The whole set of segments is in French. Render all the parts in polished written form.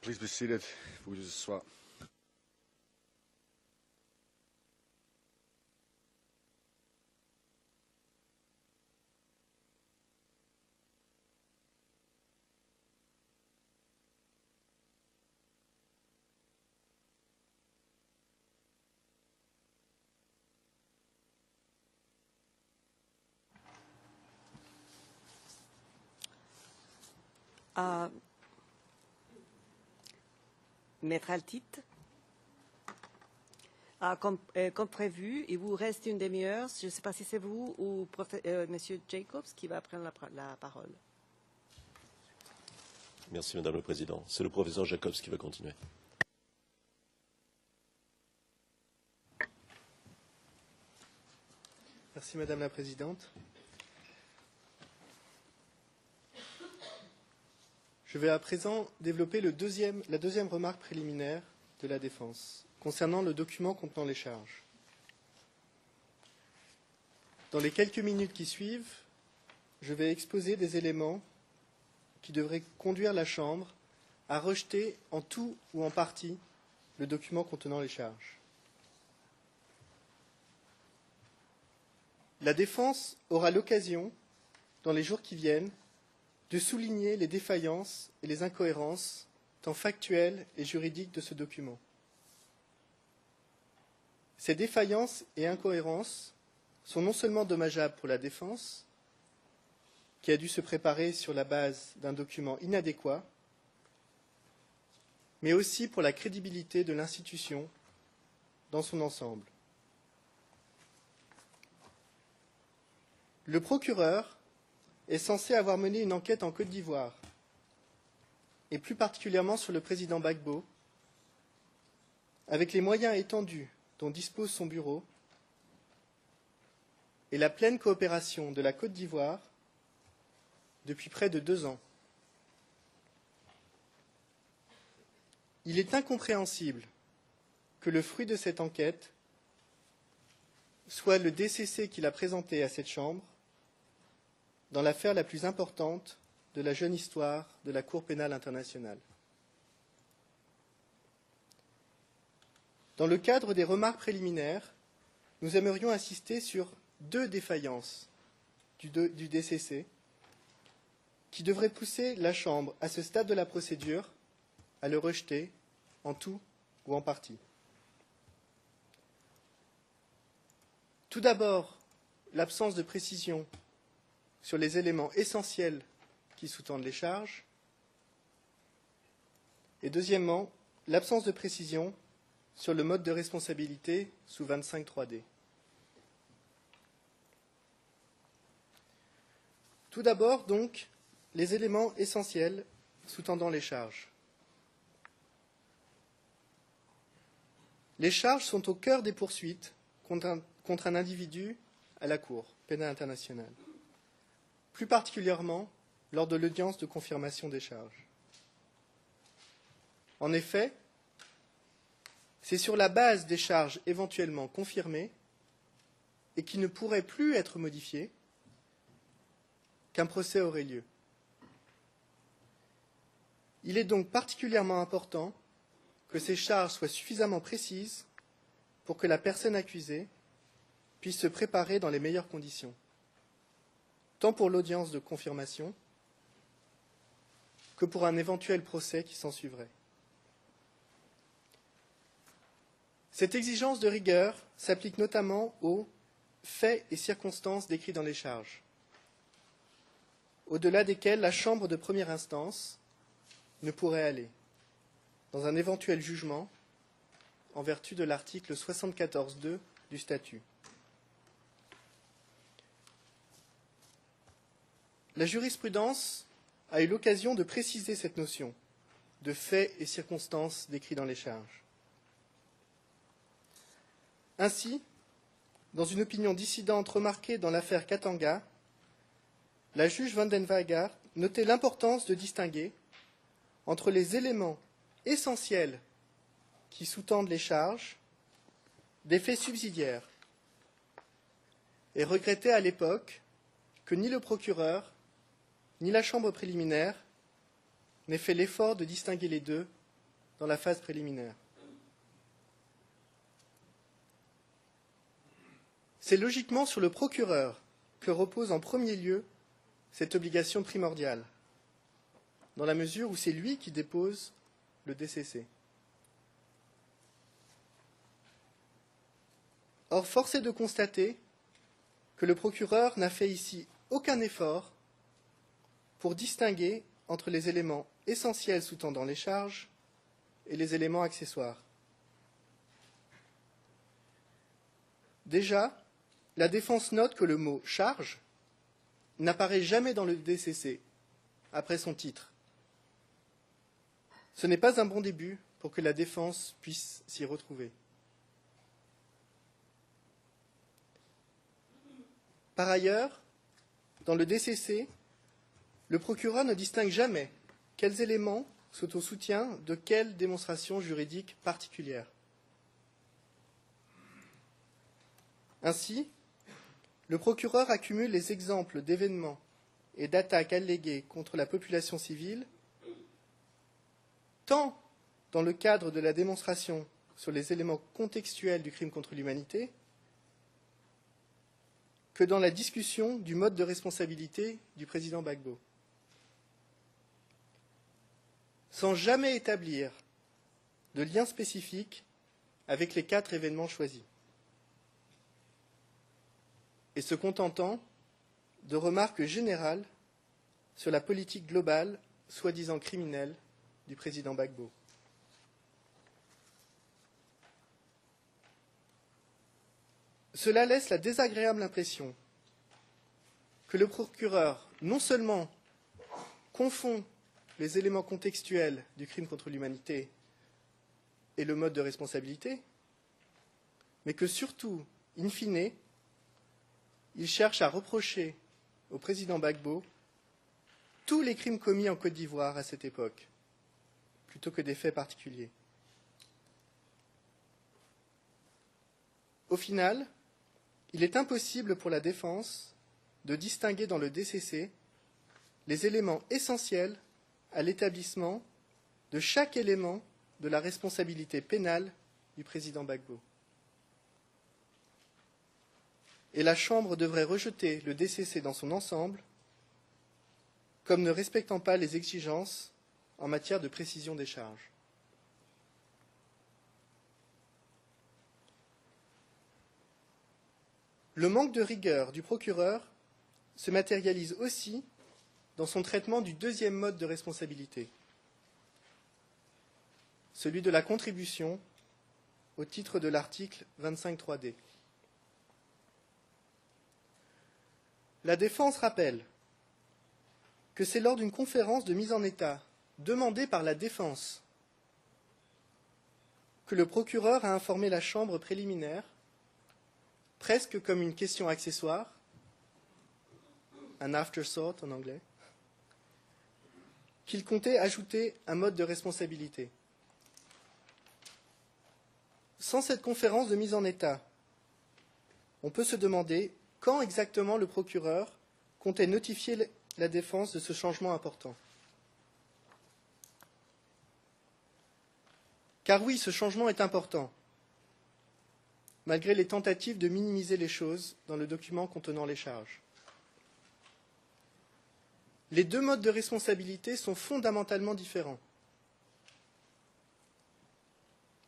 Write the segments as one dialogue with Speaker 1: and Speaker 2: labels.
Speaker 1: Please be seated. Vous pouvez s'asseoir.
Speaker 2: Maître Altit, comme prévu, il vous reste une demi-heure. Je ne sais pas si c'est vous ou Monsieur Jacobs qui va prendre la parole.
Speaker 3: Merci, Madame le Président. C'est le professeur Jacobs qui va continuer.
Speaker 4: Merci, Madame la Présidente. Je vais à présent développer la deuxième remarque préliminaire de la défense, concernant le document contenant les charges. Dans les quelques minutes qui suivent, je vais exposer des éléments qui devraient conduire la Chambre à rejeter en tout ou en partie le document contenant les charges. La défense aura l'occasion, dans les jours qui viennent, de souligner les défaillances et les incohérences, tant factuelles et juridiques, de ce document. Ces défaillances et incohérences sont non seulement dommageables pour la défense, qui a dû se préparer sur la base d'un document inadéquat, mais aussi pour la crédibilité de l'institution dans son ensemble. Le procureur est censé avoir mené une enquête en Côte d'Ivoire, et plus particulièrement sur le président Gbagbo, avec les moyens étendus dont dispose son bureau et la pleine coopération de la Côte d'Ivoire depuis près de 2 ans. Il est incompréhensible que le fruit de cette enquête soit le DCC qu'il a présenté à cette Chambre dans l'affaire la plus importante de la jeune histoire de la Cour pénale internationale. Dans le cadre des remarques préliminaires, nous aimerions insister sur 2 défaillances du DCC qui devraient pousser la Chambre, à ce stade de la procédure, à le rejeter en tout ou en partie. Tout d'abord, l'absence de précision sur les éléments essentiels qui sous-tendent les charges. Et deuxièmement, l'absence de précision sur le mode de responsabilité sous 25.3d. Tout d'abord, donc, les éléments essentiels sous-tendant les charges. Les charges sont au cœur des poursuites contre un individu à la Cour pénale internationale, plus particulièrement lors de l'audience de confirmation des charges. En effet, c'est sur la base des charges éventuellement confirmées et qui ne pourraient plus être modifiées qu'un procès aurait lieu. Il est donc particulièrement important que ces charges soient suffisamment précises pour que la personne accusée puisse se préparer dans les meilleures conditions, tant pour l'audience de confirmation que pour un éventuel procès qui s'ensuivrait. Cette exigence de rigueur s'applique notamment aux faits et circonstances décrits dans les charges, au-delà desquels la Chambre de première instance ne pourrait aller, dans un éventuel jugement, en vertu de l'article 74.2 du statut. La jurisprudence a eu l'occasion de préciser cette notion de faits et circonstances décrits dans les charges. Ainsi, dans une opinion dissidente remarquée dans l'affaire Katanga, la juge Vandenwager notait l'importance de distinguer entre les éléments essentiels qui sous-tendent les charges des faits subsidiaires et regrettait à l'époque que ni le procureur ni la chambre préliminaire n'ait fait l'effort de distinguer les deux dans la phase préliminaire. C'est logiquement sur le procureur que repose en premier lieu cette obligation primordiale, dans la mesure où c'est lui qui dépose le DCC. Or, force est de constater que le procureur n'a fait ici aucun effort pour distinguer entre les éléments essentiels sous-tendant les charges et les éléments accessoires. Déjà, la défense note que le mot « charge » n'apparaît jamais dans le DCC, après son titre. Ce n'est pas un bon début pour que la défense puisse s'y retrouver. Par ailleurs, dans le DCC, le procureur ne distingue jamais quels éléments sont au soutien de quelle démonstration juridique particulière. Ainsi, le procureur accumule les exemples d'événements et d'attaques alléguées contre la population civile, tant dans le cadre de la démonstration sur les éléments contextuels du crime contre l'humanité, que dans la discussion du mode de responsabilité du président Gbagbo, sans jamais établir de lien spécifique avec les 4 événements choisis, et se contentant de remarques générales sur la politique globale, soi-disant criminelle, du président Gbagbo. Cela laisse la désagréable impression que le procureur non seulement confond les éléments contextuels du crime contre l'humanité et le mode de responsabilité, mais que surtout, in fine, il cherche à reprocher au président Gbagbo tous les crimes commis en Côte d'Ivoire à cette époque, plutôt que des faits particuliers. Au final, il est impossible pour la défense de distinguer dans le DCC les éléments essentiels à l'établissement de chaque élément de la responsabilité pénale du président Gbagbo. Et la Chambre devrait rejeter le DCC dans son ensemble, comme ne respectant pas les exigences en matière de précision des charges. Le manque de rigueur du procureur se matérialise aussi dans son traitement du deuxième mode de responsabilité, celui de la contribution au titre de l'article 25.3d. La défense rappelle que c'est lors d'une conférence de mise en état demandée par la défense que le procureur a informé la Chambre préliminaire, presque comme une question accessoire, un afterthought en anglais, qu'il comptait ajouter un mode de responsabilité. Sans cette conférence de mise en état, on peut se demander quand exactement le procureur comptait notifier la défense de ce changement important. Car oui, ce changement est important, malgré les tentatives de minimiser les choses dans le document contenant les charges. Les 2 modes de responsabilité sont fondamentalement différents.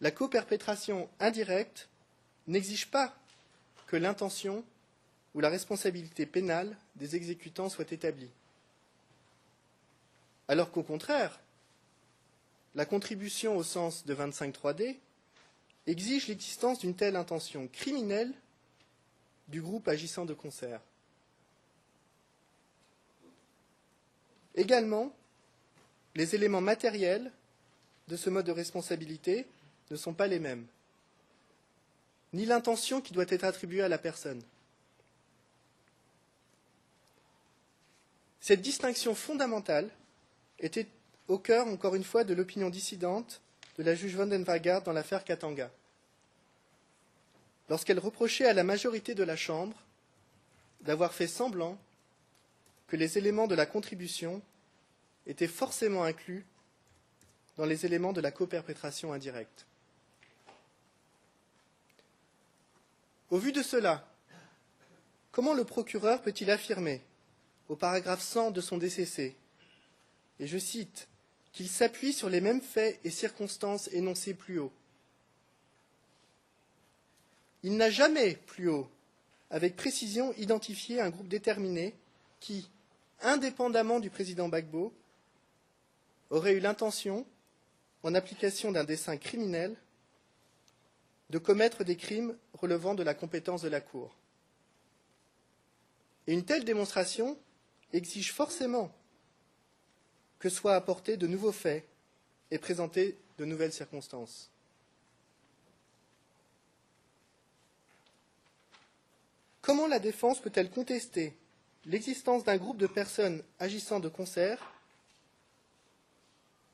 Speaker 4: La coperpétration indirecte n'exige pas que l'intention ou la responsabilité pénale des exécutants soit établie. Alors qu'au contraire, la contribution au sens de 25.3d exige l'existence d'une telle intention criminelle du groupe agissant de concert. Également, les éléments matériels de ce mode de responsabilité ne sont pas les mêmes, ni l'intention qui doit être attribuée à la personne. Cette distinction fondamentale était au cœur, encore une fois, de l'opinion dissidente de la juge Vandenwaegard dans l'affaire Katanga, lorsqu'elle reprochait à la majorité de la Chambre d'avoir fait semblant que les éléments de la contribution étaient forcément inclus dans les éléments de la coperpétration indirecte. Au vu de cela, comment le procureur peut-il affirmer, au paragraphe 100 de son DCC, et je cite, qu'il s'appuie sur les mêmes faits et circonstances énoncés plus haut? Il n'a jamais, plus haut, avec précision identifié un groupe déterminé qui, indépendamment du président Gbagbo, aurait eu l'intention, en application d'un dessein criminel, de commettre des crimes relevant de la compétence de la Cour. Et une telle démonstration exige forcément que soient apportés de nouveaux faits et présentés de nouvelles circonstances. Comment la défense peut-elle contester l'existence d'un groupe de personnes agissant de concert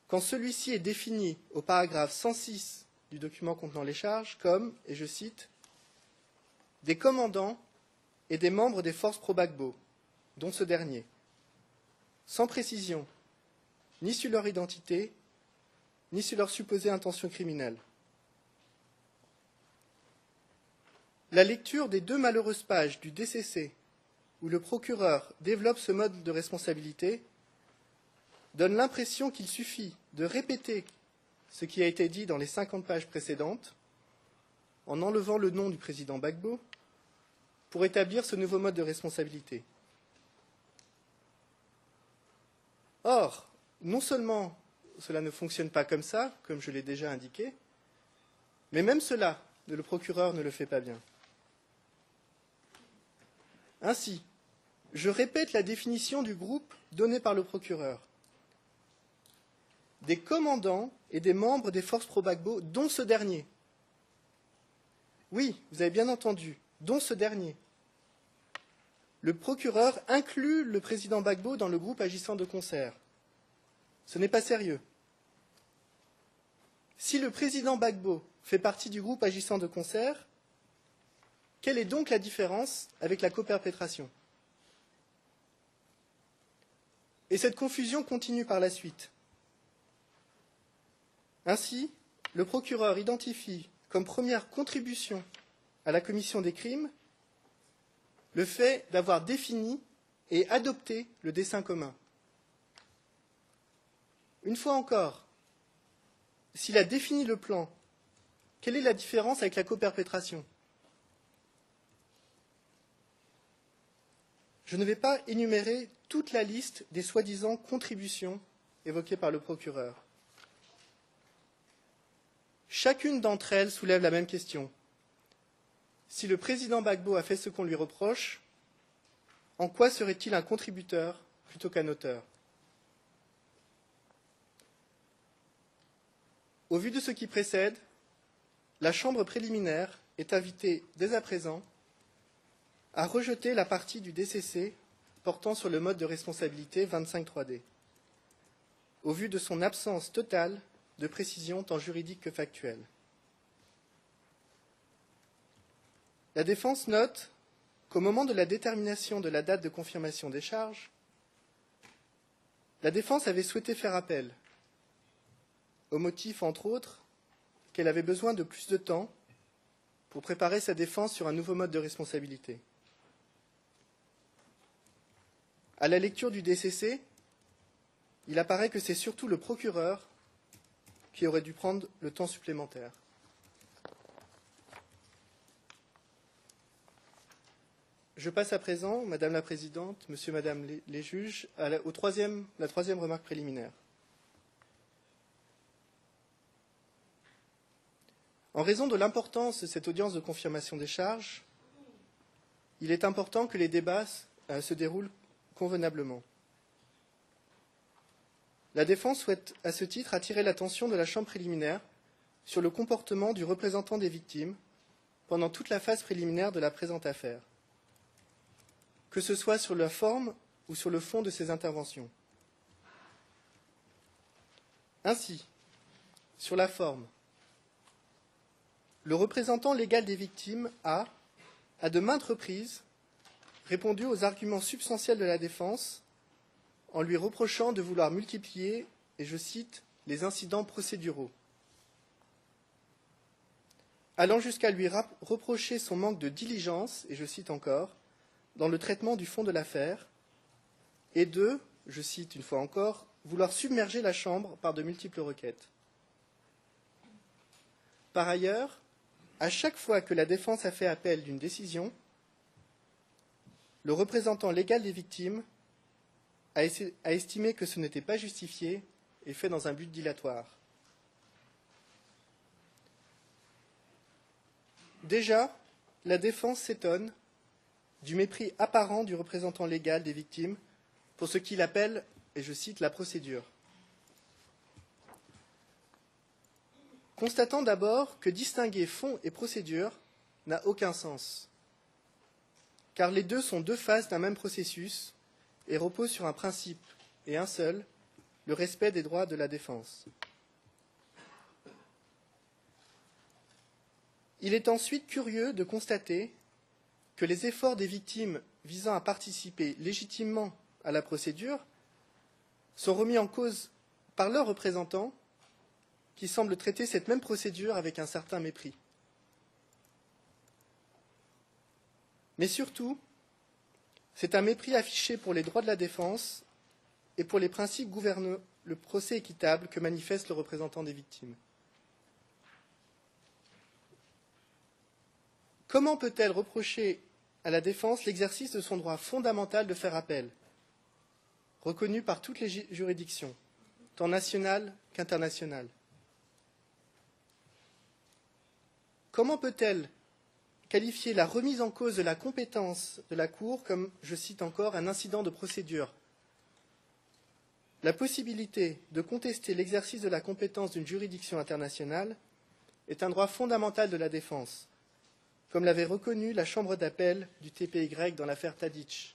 Speaker 4: quand celui-ci est défini au paragraphe 106 du document contenant les charges comme, et je cite, « des commandants et des membres des forces pro-Gbagbo, dont ce dernier, sans précision ni sur leur identité, ni sur leur supposée intention criminelle. » La lecture des 2 malheureuses pages du DCC où le procureur développe ce mode de responsabilité donne l'impression qu'il suffit de répéter ce qui a été dit dans les 50 pages précédentes, en enlevant le nom du président Gbagbo, pour établir ce nouveau mode de responsabilité. Or, non seulement cela ne fonctionne pas comme ça, comme je l'ai déjà indiqué, mais même cela, le procureur ne le fait pas bien. Ainsi, je répète la définition du groupe donnée par le procureur. Des commandants et des membres des forces pro-Gbagbo, dont ce dernier. Oui, vous avez bien entendu, dont ce dernier. Le procureur inclut le président Gbagbo dans le groupe agissant de concert. Ce n'est pas sérieux. Si le président Gbagbo fait partie du groupe agissant de concert, quelle est donc la différence avec la coperpétration? Et cette confusion continue par la suite. Ainsi, le procureur identifie comme première contribution à la commission des crimes le fait d'avoir défini et adopté le dessein commun. Une fois encore, s'il a défini le plan, quelle est la différence avec la coperpétration? Je ne vais pas énumérer toute la liste des soi-disant contributions évoquées par le procureur. Chacune d'entre elles soulève la même question. Si le président Gbagbo a fait ce qu'on lui reproche, en quoi serait-il un contributeur plutôt qu'un auteur? Au vu de ce qui précède, la Chambre préliminaire est invitée dès à présent à rejeter la partie du DCC portant sur le mode de responsabilité 25.3d, au vu de son absence totale de précision tant juridique que factuelle. La défense note qu'au moment de la détermination de la date de confirmation des charges, la défense avait souhaité faire appel, au motif, entre autres, qu'elle avait besoin de plus de temps pour préparer sa défense sur un nouveau mode de responsabilité. À la lecture du DCC, il apparaît que c'est surtout le procureur qui aurait dû prendre le temps supplémentaire. Je passe à présent, Madame la Présidente, Monsieur, Madame les juges, à la troisième remarque préliminaire. En raison de l'importance de cette audience de confirmation des charges, il est important que les débats se déroulent convenablement. La défense souhaite à ce titre attirer l'attention de la Chambre préliminaire sur le comportement du représentant des victimes pendant toute la phase préliminaire de la présente affaire, que ce soit sur la forme ou sur le fond de ses interventions. Ainsi, sur la forme, le représentant légal des victimes a, à de maintes reprises, répondu aux arguments substantiels de la défense en lui reprochant de vouloir multiplier, et je cite, les incidents procéduraux, allant jusqu'à lui reprocher son manque de diligence, et je cite encore, dans le traitement du fond de l'affaire, et de, je cite une fois encore, vouloir submerger la Chambre par de multiples requêtes. Par ailleurs, à chaque fois que la défense a fait appel d'une décision, le représentant légal des victimes a estimé que ce n'était pas justifié et fait dans un but dilatoire. Déjà, la défense s'étonne du mépris apparent du représentant légal des victimes pour ce qu'il appelle, et je cite, la procédure. Constatant d'abord que distinguer fond et procédure n'a aucun sens, car les deux sont deux phases d'un même processus et reposent sur un principe, et un seul, le respect des droits de la défense. Il est ensuite curieux de constater que les efforts des victimes visant à participer légitimement à la procédure sont remis en cause par leurs représentants qui semblent traiter cette même procédure avec un certain mépris. Mais surtout, c'est un mépris affiché pour les droits de la défense et pour les principes gouvernant le procès équitable que manifeste le représentant des victimes. Comment peut-elle reprocher à la défense l'exercice de son droit fondamental de faire appel, reconnu par toutes les juridictions, tant nationales qu'internationales? Comment peut-elle qualifier la remise en cause de la compétence de la Cour comme, je cite encore, un incident de procédure? La possibilité de contester l'exercice de la compétence d'une juridiction internationale est un droit fondamental de la défense, comme l'avait reconnu la Chambre d'appel du TPY dans l'affaire Tadić.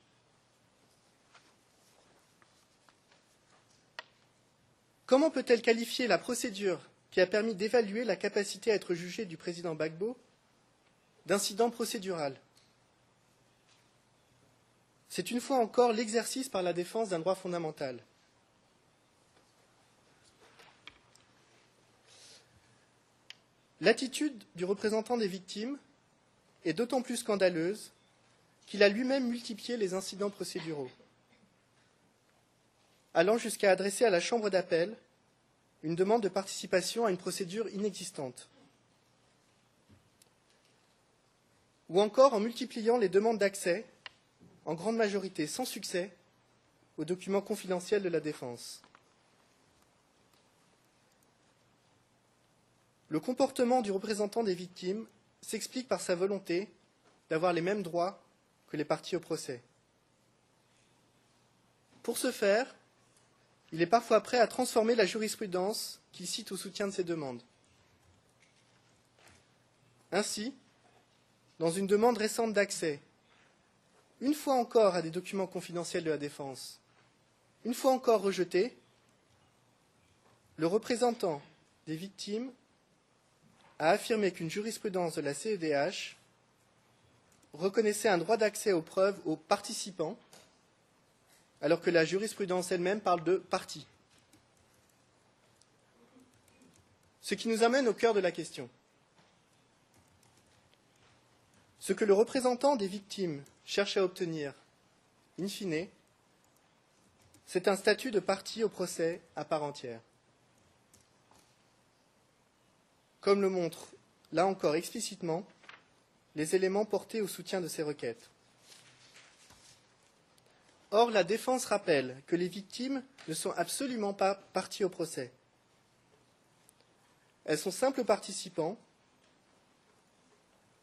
Speaker 4: Comment peut-elle qualifier la procédure qui a permis d'évaluer la capacité à être jugé du président Gbagbo d'incident procédural? C'est une fois encore l'exercice par la défense d'un droit fondamental. L'attitude du représentant des victimes est d'autant plus scandaleuse qu'il a lui-même multiplié les incidents procéduraux, allant jusqu'à adresser à la Chambre d'appel une demande de participation à une procédure inexistante, ou encore en multipliant les demandes d'accès, en grande majorité sans succès, aux documents confidentiels de la défense. Le comportement du représentant des victimes s'explique par sa volonté d'avoir les mêmes droits que les parties au procès. Pour ce faire, il est parfois prêt à transformer la jurisprudence qu'il cite au soutien de ses demandes. Ainsi, dans une demande récente d'accès, une fois encore à des documents confidentiels de la défense, une fois encore rejeté, le représentant des victimes a affirmé qu'une jurisprudence de la CEDH reconnaissait un droit d'accès aux preuves aux participants, alors que la jurisprudence elle-même parle de parties. Ce qui nous amène au cœur de la question. Ce que le représentant des victimes cherche à obtenir, in fine, c'est un statut de partie au procès à part entière. Comme le montrent, là encore explicitement, les éléments portés au soutien de ces requêtes. Or, la défense rappelle que les victimes ne sont absolument pas parties au procès. Elles sont simples participants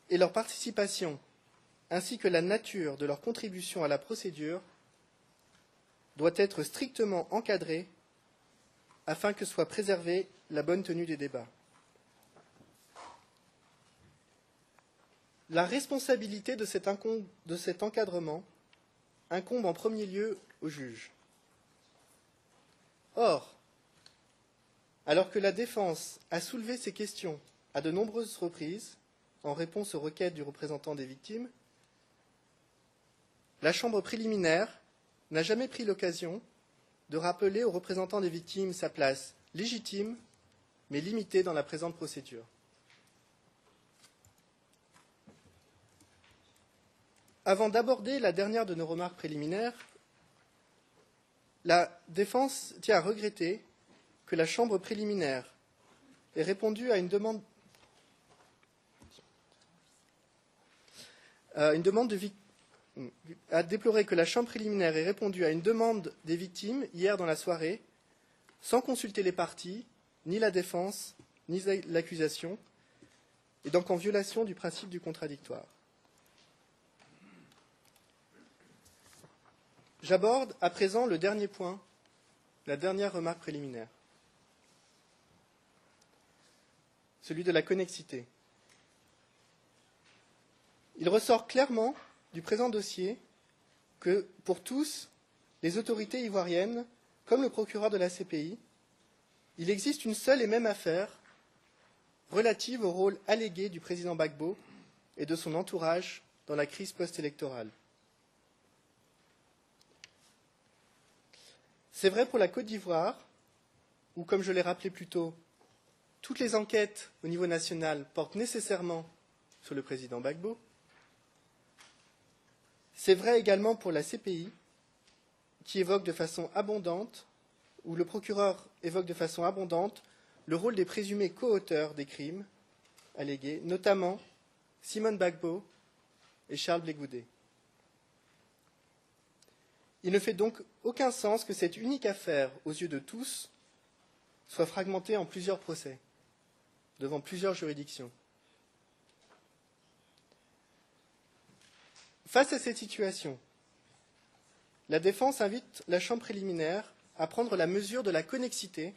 Speaker 4: et leur participation, ainsi que la nature de leur contribution à la procédure, doit être strictement encadrée afin que soit préservée la bonne tenue des débats. La responsabilité de cet encadrement incombe en premier lieu au juge. Or, alors que la défense a soulevé ces questions à de nombreuses reprises, en réponse aux requêtes du représentant des victimes, la Chambre préliminaire n'a jamais pris l'occasion de rappeler aux représentants des victimes sa place légitime, mais limitée dans la présente procédure. Avant d'aborder la dernière de nos remarques préliminaires, la défense tient à regretter que la Chambre préliminaire ait répondu à une demande a déploré que la Chambre préliminaire ait répondu à une demande des victimes hier dans la soirée, sans consulter les parties, ni la défense, ni l'accusation, et donc en violation du principe du contradictoire. J'aborde à présent le dernier point, la dernière remarque préliminaire, celui de la connexité. Il ressort clairement du présent dossier que, pour tous, les autorités ivoiriennes, comme le procureur de la CPI, il existe une seule et même affaire relative au rôle allégué du président Gbagbo et de son entourage dans la crise post-électorale. C'est vrai pour la Côte d'Ivoire, où, comme je l'ai rappelé plus tôt, toutes les enquêtes au niveau national portent nécessairement sur le président Gbagbo. C'est vrai également pour la CPI, qui évoque de façon abondante, où le procureur évoque de façon abondante, le rôle des présumés co-auteurs des crimes allégués, notamment Simone Gbagbo et Charles Blé Goudé. Il ne fait donc aucun sens que cette unique affaire, aux yeux de tous, soit fragmentée en plusieurs procès, devant plusieurs juridictions. Face à cette situation, la défense invite la Chambre préliminaire à prendre la mesure de la connexité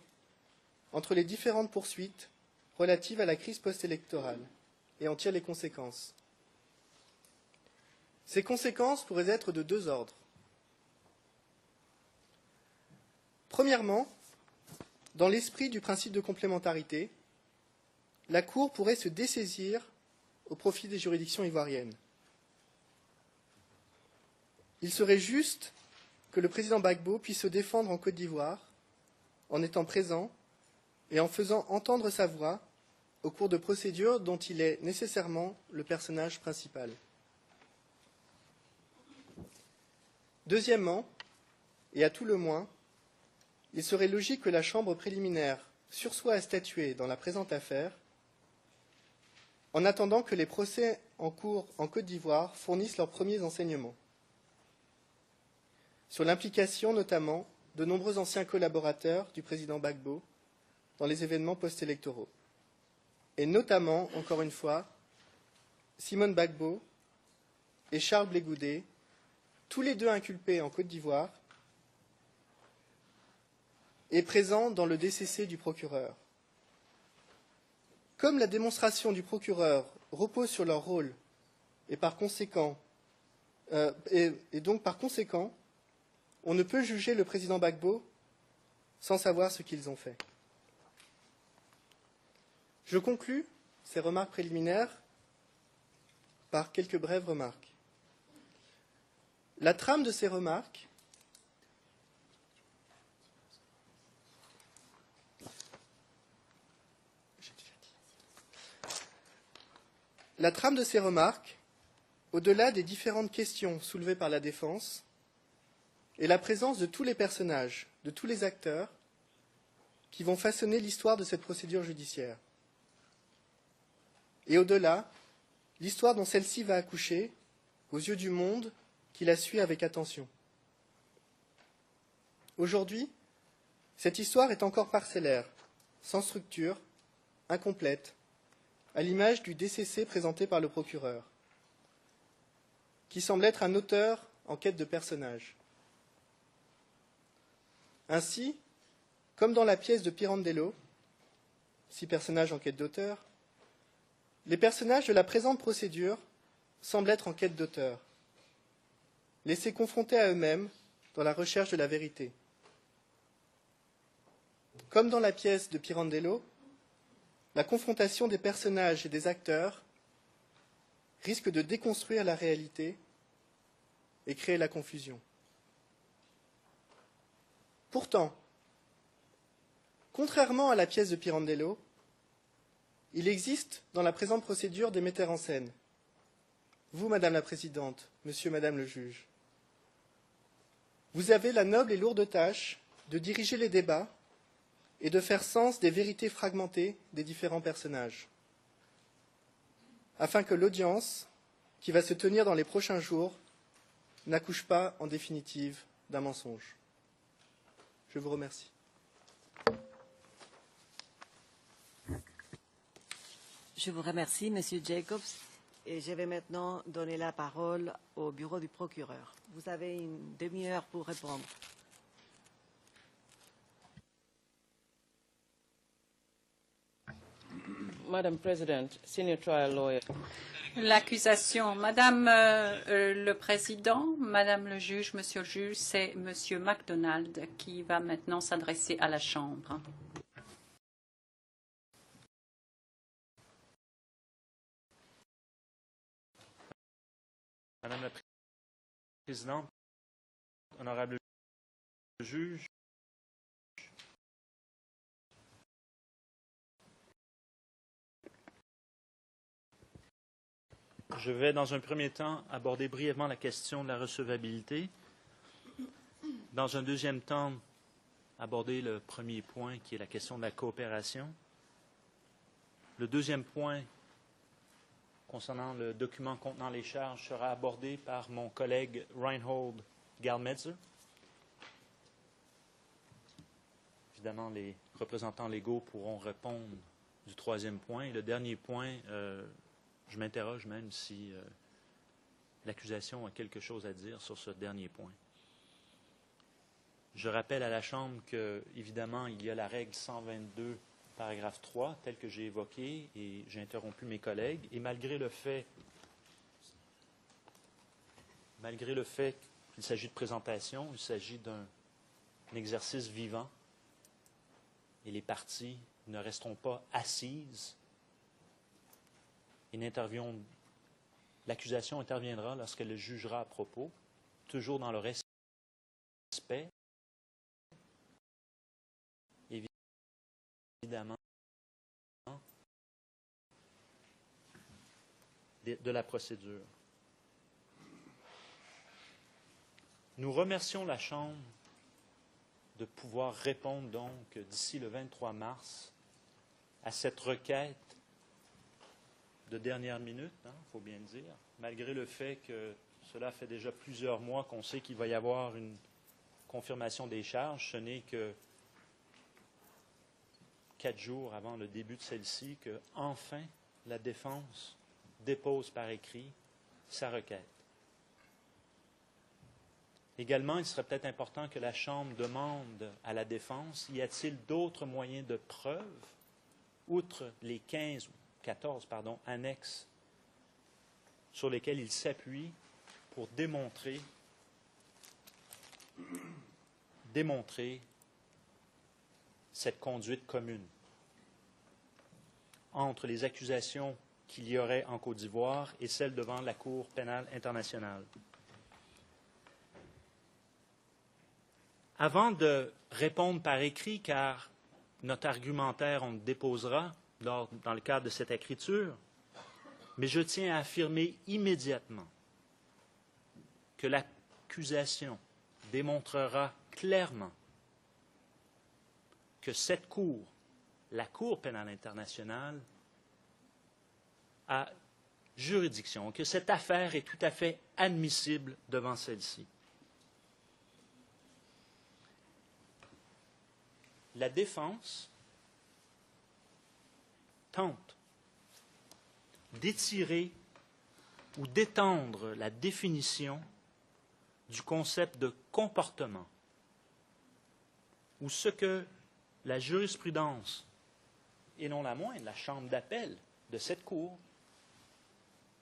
Speaker 4: entre les différentes poursuites relatives à la crise post-électorale et en tire les conséquences. Ces conséquences pourraient être de deux ordres. Premièrement, dans l'esprit du principe de complémentarité, la Cour pourrait se dessaisir au profit des juridictions ivoiriennes. Il serait juste que le président Gbagbo puisse se défendre en Côte d'Ivoire en étant présent et en faisant entendre sa voix au cours de procédures dont il est nécessairement le personnage principal. Deuxièmement, et à tout le moins, il serait logique que la Chambre préliminaire sursoit à statuer dans la présente affaire en attendant que les procès en cours en Côte d'Ivoire fournissent leurs premiers enseignements sur l'implication notamment de nombreux anciens collaborateurs du président Gbagbo dans les événements post-électoraux, et notamment, encore une fois, Simone Gbagbo et Charles Blé Goudé, tous les deux inculpés en Côte d'Ivoire et présents dans le DCC du procureur. Comme la démonstration du procureur repose sur leur rôle et par conséquent, on ne peut juger le président Gbagbo sans savoir ce qu'ils ont fait. Je conclus ces remarques préliminaires par quelques brèves remarques. La trame de ces remarques au-delà des différentes questions soulevées par la défense, est la présence de tous les personnages, de tous les acteurs qui vont façonner l'histoire de cette procédure judiciaire. Et au-delà, l'histoire dont celle-ci va accoucher aux yeux du monde qui la suit avec attention. Aujourd'hui, cette histoire est encore parcellaire, sans structure, incomplète, à l'image du DCC présenté par le procureur, qui semble être un auteur en quête de personnages. Ainsi, comme dans la pièce de Pirandello, 6 personnages en quête d'auteur, les personnages de la présente procédure semblent être en quête d'auteur, laissés confrontés à eux-mêmes dans la recherche de la vérité. Comme dans la pièce de Pirandello, la confrontation des personnages et des acteurs risque de déconstruire la réalité et créer la confusion. Pourtant, contrairement à la pièce de Pirandello, il existe dans la présente procédure des metteurs en scène. Vous, Madame la Présidente, Monsieur, Madame le juge, vous avez la noble et lourde tâche de diriger les débats et de faire sens des vérités fragmentées des différents personnages, afin que l'audience, qui va se tenir dans les prochains jours, n'accouche pas, en définitive, d'un mensonge. Je vous remercie.
Speaker 2: Je vous remercie, Monsieur Jacobs, et je vais maintenant donner la parole au bureau du procureur. Vous avez une demi-heure pour répondre.
Speaker 5: Madam President, Senior Trial Lawyer.
Speaker 6: L'accusation, Madame le Président, Madame le juge, Monsieur le juge, c'est Monsieur MacDonald qui va maintenant s'adresser à la Chambre.
Speaker 7: Madame la Présidente, honorable juge, je vais dans un premier temps aborder brièvement la question de la recevabilité. Dans un deuxième temps, aborder le premier point qui est la question de la coopération. Le deuxième point concernant le document contenant les charges sera abordé par mon collègue Reinhold Gallmetzer. Évidemment, les représentants légaux pourront répondre du troisième point. Et le dernier point, je m'interroge même si l'accusation a quelque chose à dire sur ce dernier point. Je rappelle à la Chambre que, évidemment, il y a la règle 122, paragraphe 3, tel que j'ai évoqué, et j'ai interrompu mes collègues. Et malgré le fait qu'il s'agit de présentation, il s'agit d'un exercice vivant, et les parties ne resteront pas assises. L'accusation interviendra lorsqu'elle le jugera à propos, toujours dans le respect, évidemment, de la procédure. Nous remercions la Chambre de pouvoir répondre donc d'ici le 23 mars à cette requête de dernière minute, il faut bien le dire, malgré le fait que cela fait déjà plusieurs mois qu'on sait qu'il va y avoir une confirmation des charges. Ce n'est que 4 jours avant le début de celle-ci que, enfin, la défense dépose par écrit sa requête. Également, il serait peut-être important que la Chambre demande à la défense, y a-t-il d'autres moyens de preuve, outre les 14 annexes sur lesquelles il s'appuie pour démontrer cette conduite commune entre les accusations qu'il y aurait en Côte d'Ivoire et celles devant la Cour pénale internationale. Avant de répondre par écrit, car notre argumentaire, on le déposera dans le cadre de cette écriture, mais je tiens à affirmer immédiatement que l'accusation démontrera clairement que cette Cour, la Cour pénale internationale, a juridiction, que cette affaire est tout à fait admissible devant celle-ci. La défense tente d'étirer ou d'étendre la définition du concept de comportement, ou ce que la jurisprudence, et non la moindre, la chambre d'appel de cette Cour,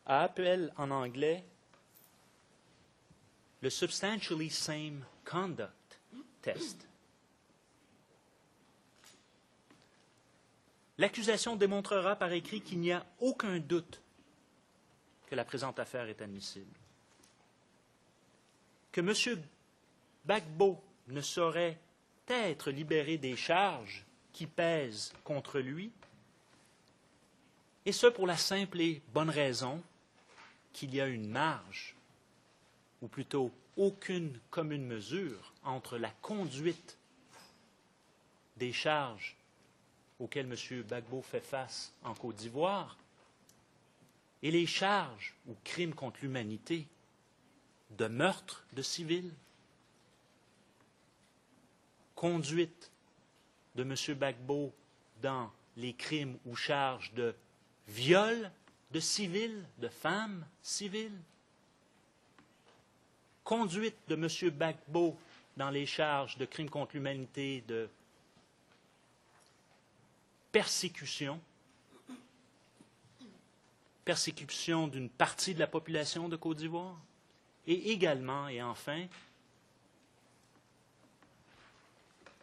Speaker 7: appelle en anglais le substantially same conduct test. L'accusation démontrera par écrit qu'il n'y a aucun doute que la présente affaire est admissible. Que M. Gbagbo ne saurait être libéré des charges qui pèsent contre lui, et ce pour la simple et bonne raison qu'il y a une marge, ou plutôt aucune commune mesure entre la conduite des charges auxquelles M. Gbagbo fait face en Côte d'Ivoire et les charges ou crimes contre l'humanité de meurtre de civils, conduite de M. Gbagbo dans les crimes ou charges de viol de civils, de femmes civiles, conduite de M. Gbagbo dans les charges de crimes contre l'humanité, de persécution d'une partie de la population de Côte d'Ivoire, et également, et enfin,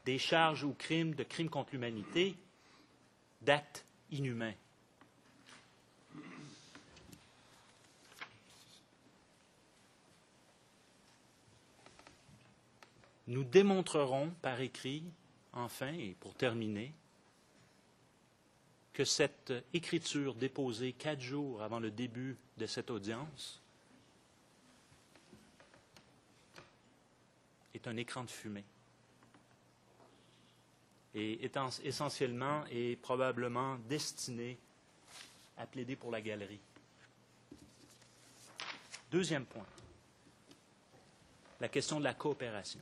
Speaker 7: des charges ou crimes de crimes contre l'humanité, d'actes inhumains. Nous démontrerons par écrit, enfin, et pour terminer, que cette écriture déposée 4 jours avant le début de cette audience est un écran de fumée et est essentiellement et probablement destiné à plaider pour la galerie. Deuxième point, la question de la coopération.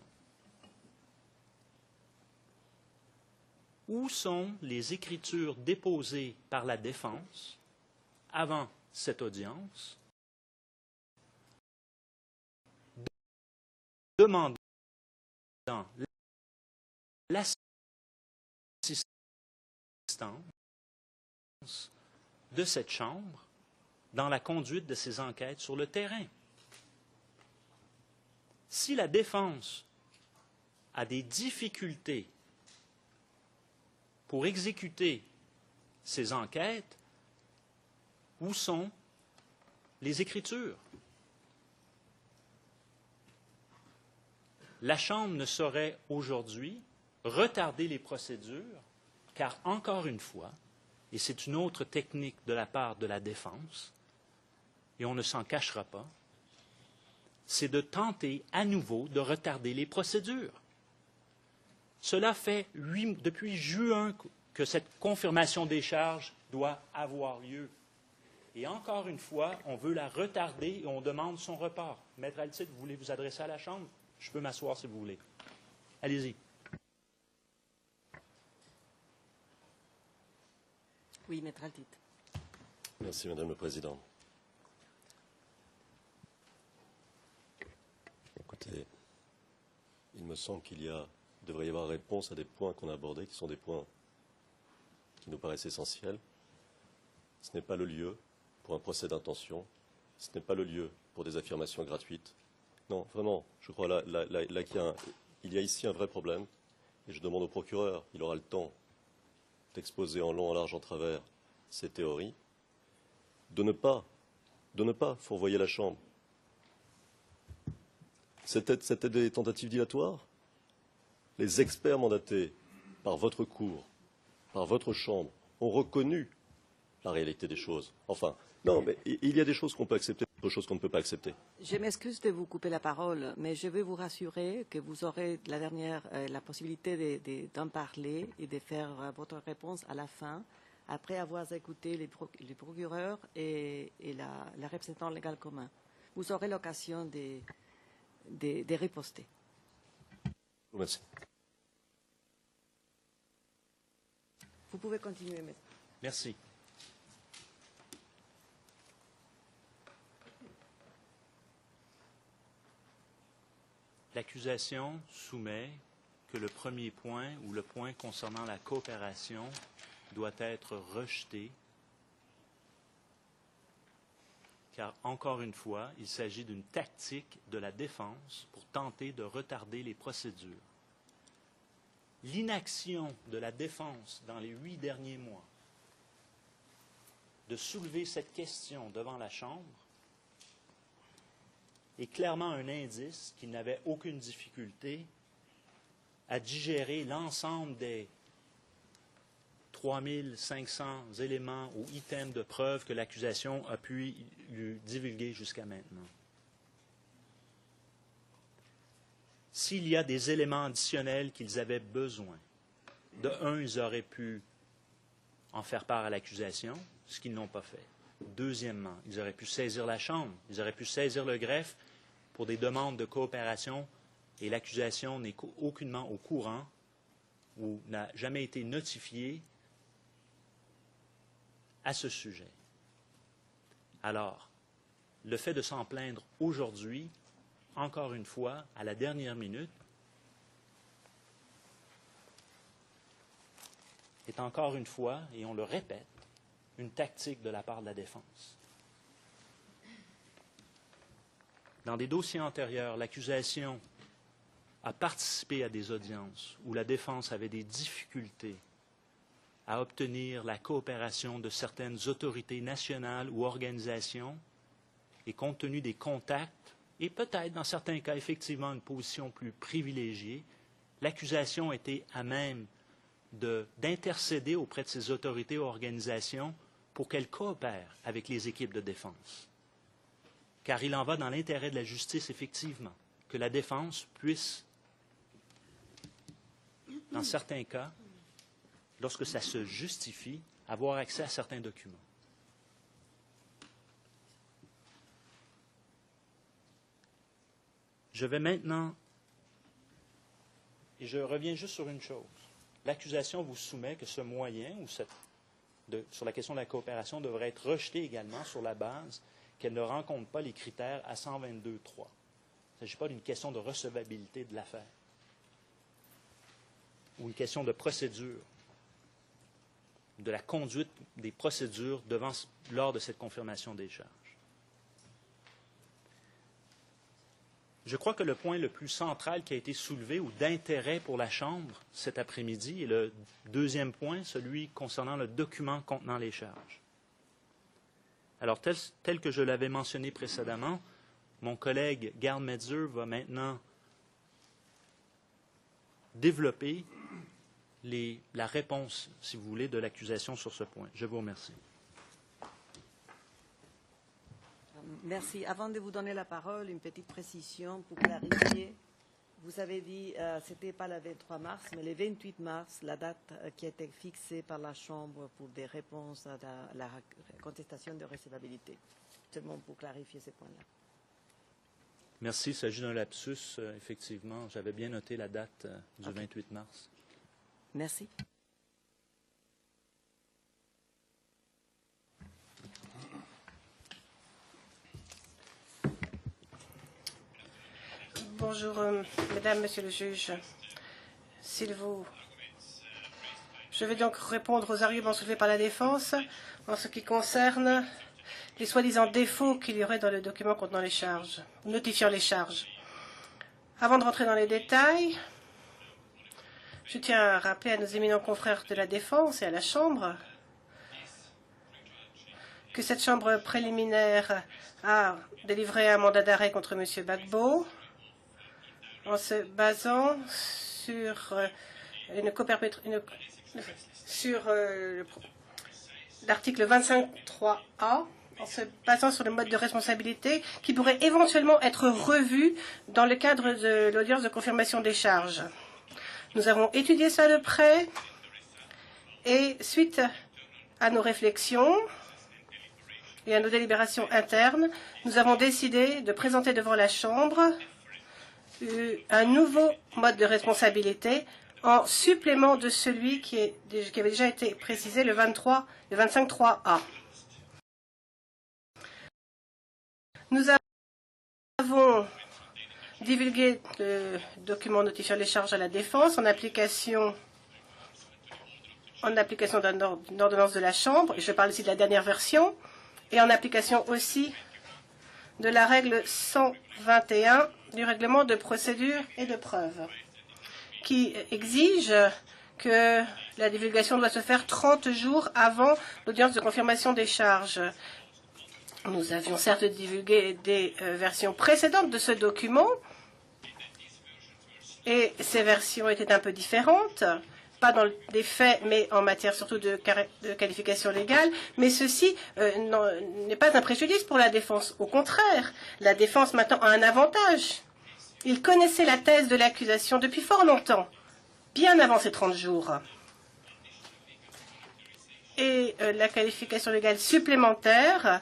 Speaker 7: Où sont les écritures déposées par la défense avant cette audience demandant l'assistance de cette Chambre dans la conduite de ces enquêtes sur le terrain? Si la défense a des difficultés pour exécuter ces enquêtes, où sont les écritures? La Chambre ne saurait aujourd'hui retarder les procédures, car encore une fois, et c'est une autre technique de la part de la défense, et on ne s'en cachera pas, c'est de tenter à nouveau de retarder les procédures. Cela fait depuis juin que cette confirmation des charges doit avoir lieu. Et encore une fois, on veut la retarder et on demande son report. Maître Altid, vous voulez vous adresser à la Chambre? Je peux m'asseoir si vous voulez. Allez-y.
Speaker 2: Oui, Maître Altid.
Speaker 3: Merci, Madame le Président. Écoutez, il me semble devrait y avoir réponse à des points qu'on a abordés, qui sont des points qui nous paraissent essentiels. Ce n'est pas le lieu pour un procès d'intention. Ce n'est pas le lieu pour des affirmations gratuites. Non, vraiment, je crois là qu'il y a ici un vrai problème. Et je demande au procureur, il aura le temps d'exposer en long, en large, en travers ces théories, de ne pas fourvoyer la Chambre. C'était des tentatives dilatoires. Les experts mandatés par votre cour, par votre Chambre, ont reconnu la réalité des choses. Enfin, non, mais il y a des choses qu'on peut accepter, d'autres choses qu'on ne peut pas accepter.
Speaker 2: Je m'excuse de vous couper la parole, mais je veux vous rassurer que vous aurez la possibilité d'en parler et de faire votre réponse à la fin, après avoir écouté les procureurs et la représentante légale commun. Vous aurez l'occasion de riposter.
Speaker 3: Merci.
Speaker 2: Vous pouvez continuer, maître.
Speaker 7: Merci. L'accusation soumet que le premier point, ou le point concernant la coopération, doit être rejeté, car, encore une fois, il s'agit d'une tactique de la défense pour tenter de retarder les procédures. L'inaction de la défense dans les 8 derniers mois de soulever cette question devant la Chambre est clairement un indice qu'il n'avait aucune difficulté à digérer l'ensemble des 3500 éléments ou items de preuve que l'accusation a pu lui divulguer jusqu'à maintenant. S'il y a des éléments additionnels qu'ils avaient besoin, de un, ils auraient pu en faire part à l'accusation, ce qu'ils n'ont pas fait. Deuxièmement, ils auraient pu saisir la Chambre, ils auraient pu saisir le greffe pour des demandes de coopération et l'accusation n'est aucunement au courant ou n'a jamais été notifiée à ce sujet. Alors, le fait de s'en plaindre aujourd'hui, encore une fois, à la dernière minute, est encore une fois, et on le répète, une tactique de la part de la défense. Dans des dossiers antérieurs, l'accusation a participé à des audiences où la défense avait des difficultés à obtenir la coopération de certaines autorités nationales ou organisations, et compte tenu des contacts, et peut-être dans certains cas effectivement une position plus privilégiée, l'accusation était à même d'intercéder auprès de ces autorités ou organisations pour qu'elles coopèrent avec les équipes de défense. Car il en va dans l'intérêt de la justice, effectivement, que la défense puisse, dans certains cas, lorsque ça se justifie, avoir accès à certains documents. Je vais maintenant, et je reviens juste sur une chose. L'accusation vous soumet que ce moyen, ou sur la question de la coopération, devrait être rejeté également sur la base qu'elle ne rencontre pas les critères à 122.3. Il ne s'agit pas d'une question de recevabilité de l'affaire ou une question de procédure, de la conduite des procédures lors de cette confirmation des charges. Je crois que le point le plus central qui a été soulevé ou d'intérêt pour la Chambre cet après-midi est le deuxième point, celui concernant le document contenant les charges. Alors, tel que je l'avais mentionné précédemment, mon collègue Gerd Metzer va maintenant développer la réponse, si vous voulez, de l'accusation sur ce point. Je vous remercie.
Speaker 2: Merci. Avant de vous donner la parole, une petite précision pour clarifier. Vous avez dit que ce n'était pas le 23 mars, mais le 28 mars, la date qui a été fixée par la Chambre pour des réponses à la contestation de recevabilité. Seulement pour clarifier ces points-là.
Speaker 7: Merci. Il s'agit d'un lapsus. Effectivement, j'avais bien noté la date du 28 mars.
Speaker 2: Merci.
Speaker 8: Bonjour, Mesdames, Monsieur le juge. Je vais donc répondre aux arguments soulevés par la défense en ce qui concerne les soi-disant défauts qu'il y aurait dans le document contenant les charges, notifiant les charges. Avant de rentrer dans les détails, je tiens à rappeler à nos éminents confrères de la défense et à la Chambre que cette Chambre préliminaire a délivré un mandat d'arrêt contre M. Gbagbo en se basant sur l'article 25.3a, en se basant sur le mode de responsabilité qui pourrait éventuellement être revu dans le cadre de l'audience de confirmation des charges. Nous avons étudié ça de près et suite à nos réflexions et à nos délibérations internes, nous avons décidé de présenter devant la Chambre un nouveau mode de responsabilité en supplément de celui qui avait déjà été précisé, le 25.3a. Nous avons divulgué le document notifiant les charges à la défense en application d'une ordonnance de la Chambre, et je parle ici de la dernière version, et en application aussi de la règle 121 du règlement de procédure et de preuve, qui exige que la divulgation doit se faire 30 jours avant l'audience de confirmation des charges. Nous avions certes divulgué des versions précédentes de ce document, Et ces versions étaient un peu différentes, pas dans les faits, mais en matière surtout de qualification légale. Mais ceci n'est pas un préjudice pour la défense. Au contraire, la défense maintenant a un avantage. Il connaissait la thèse de l'accusation depuis fort longtemps, bien avant ces 30 jours. Et la qualification légale supplémentaire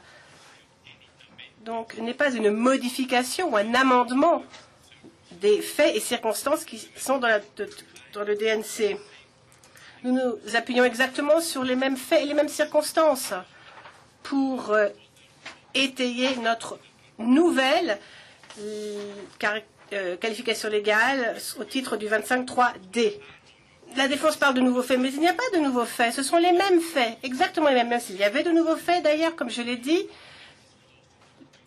Speaker 8: donc n'est pas une modification ou un amendement des faits et circonstances qui sont dans le DNC. Nous nous appuyons exactement sur les mêmes faits et les mêmes circonstances pour étayer notre nouvelle qualification légale au titre du 25.3d. La défense parle de nouveaux faits, mais il n'y a pas de nouveaux faits. Ce sont les mêmes faits, exactement les mêmes. Même s'il y avait de nouveaux faits, d'ailleurs, comme je l'ai dit,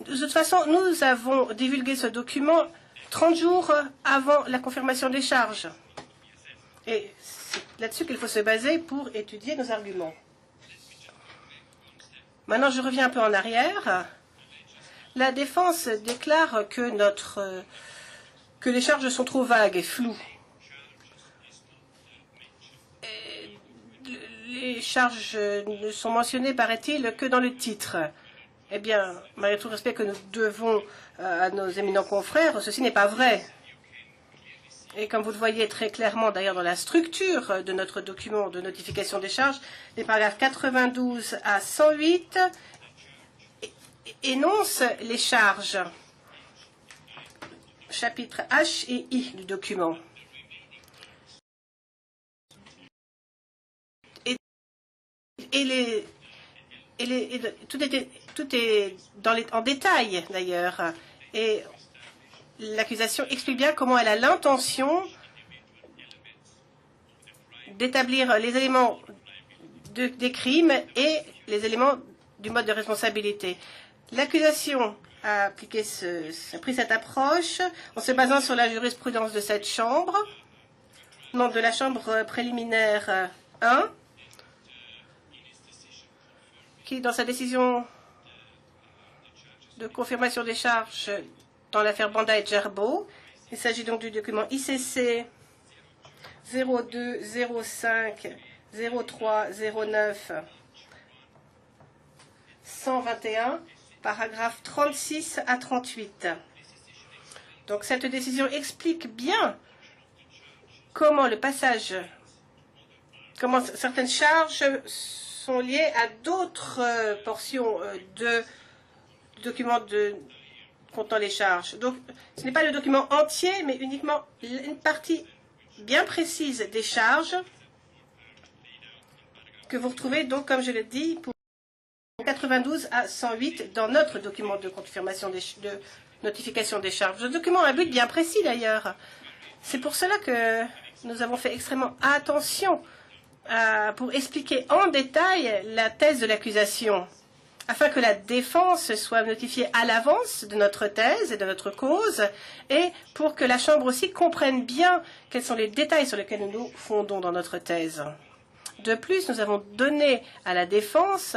Speaker 8: de toute façon, nous avons divulgué ce document 30 jours avant la confirmation des charges. Et c'est là-dessus qu'il faut se baser pour étudier nos arguments. Maintenant, je reviens un peu en arrière. La défense déclare que les charges sont trop vagues et floues. Les charges ne sont mentionnées, paraît-il, que dans le titre. Eh bien, malgré tout le respect que nous devons à nos éminents confrères, ceci n'est pas vrai. Et comme vous le voyez très clairement d'ailleurs dans la structure de notre document de notification des charges, les paragraphes 92 à 108 énoncent les charges, chapitres H et I du document. Tout est en détail d'ailleurs. Et l'accusation explique bien comment elle a l'intention d'établir les éléments des crimes et les éléments du mode de responsabilité. L'accusation a pris cette approche en se basant sur la jurisprudence de cette chambre, non, de la chambre préliminaire 1, qui, dans sa décision de confirmation des charges dans l'affaire Banda et Djerbo, il s'agit donc du document ICC 02 05 03 09 121, paragraphes 36 à 38. Donc cette décision explique bien comment certaines charges sont liées à d'autres portions de documents contenant les charges. Donc, ce n'est pas le document entier, mais uniquement une partie bien précise des charges que vous retrouvez, donc, comme je l'ai dit, pour 92 à 108 dans notre document de confirmation de notification des charges. Ce document a un but bien précis, d'ailleurs. C'est pour cela que nous avons fait extrêmement attention pour expliquer en détail la thèse de l'accusation, afin que la défense soit notifiée à l'avance de notre thèse et de notre cause, et pour que la Chambre aussi comprenne bien quels sont les détails sur lesquels nous nous fondons dans notre thèse. De plus, nous avons donné à la défense,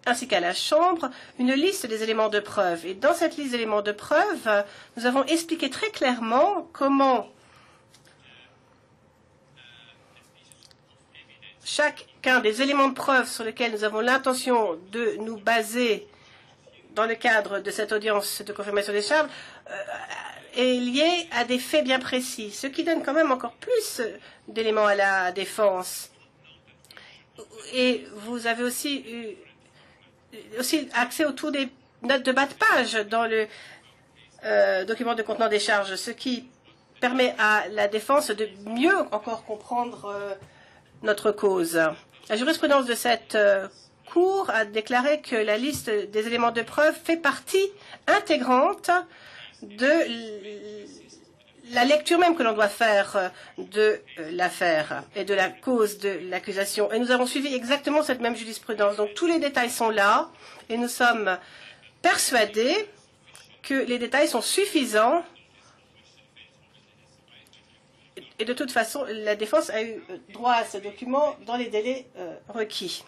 Speaker 8: ainsi qu'à la Chambre, une liste des éléments de preuve. Et dans cette liste d'éléments de preuve, nous avons expliqué très clairement comment chacun des éléments de preuve sur lesquels nous avons l'intention de nous baser dans le cadre de cette audience de confirmation des charges est lié à des faits bien précis, ce qui donne quand même encore plus d'éléments à la défense. Et vous avez aussi accès autour des notes de bas de page dans le document de contenant des charges, ce qui permet à la défense de mieux encore comprendre notre cause. La jurisprudence de cette Cour a déclaré que la liste des éléments de preuve fait partie intégrante de la lecture même que l'on doit faire de l'affaire et de la cause de l'accusation. Et nous avons suivi exactement cette même jurisprudence. Donc tous les détails sont là et nous sommes persuadés que les détails sont suffisants. Et de toute façon, la défense a eu droit à ce document dans les délais requis.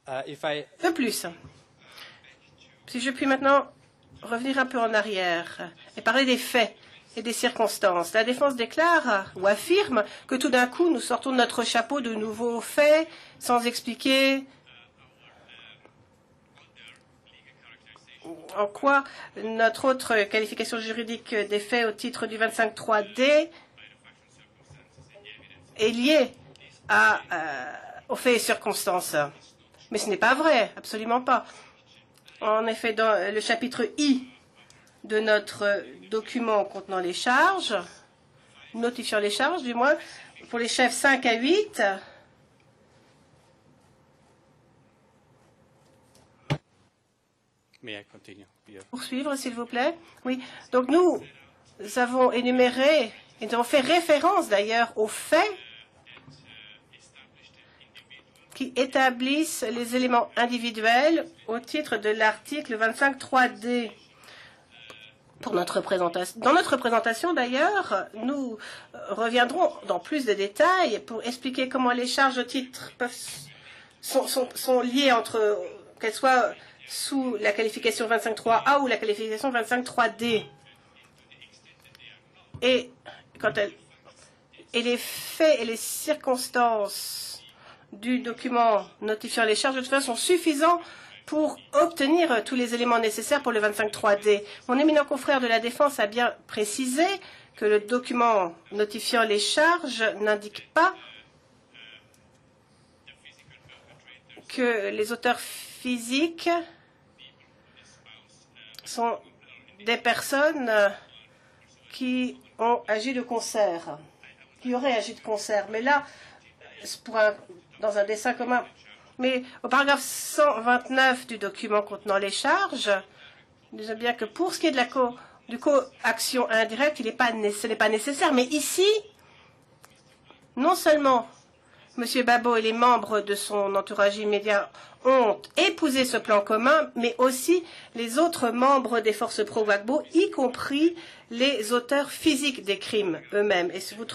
Speaker 8: De plus, si je puis maintenant revenir un peu en arrière et parler des faits et des circonstances. La défense déclare ou affirme que tout d'un coup, nous sortons de notre chapeau de nouveaux faits sans expliquer en quoi notre autre qualification juridique des faits au titre du 25.3d est liée aux faits et circonstances. Mais ce n'est pas vrai, absolument pas. En effet, dans le chapitre I de notre document contenant les charges, notifiant les charges, du moins, pour les chefs 5 à 8, poursuivre, s'il vous plaît. Oui, donc nous avons énuméré, et nous avons fait référence d'ailleurs aux faits qui établissent les éléments individuels au titre de l'article 25.3d. Dans notre présentation, d'ailleurs, nous reviendrons dans plus de détails pour expliquer comment les charges au titre sont liées entre qu'elles soient sous la qualification 25.3a ou la qualification 25.3d. Et les faits et les circonstances du document notifiant les charges de toute façon sont suffisants pour obtenir tous les éléments nécessaires pour le 25.3d. Mon éminent confrère de la Défense a bien précisé que le document notifiant les charges n'indique pas que les auteurs physiques sont des personnes qui ont agi de concert, qui auraient agi de concert. Mais là, dans un dessein commun. Mais au paragraphe 129 du document contenant les charges, nous disons bien que pour ce qui est de la coaction indirecte, ce n'est pas nécessaire. Mais ici, non seulement M. Babo et les membres de son entourage immédiat ont épousé ce plan commun, mais aussi les autres membres des forces pro-Gbagbo, y compris les auteurs physiques des crimes eux-mêmes. Et si vous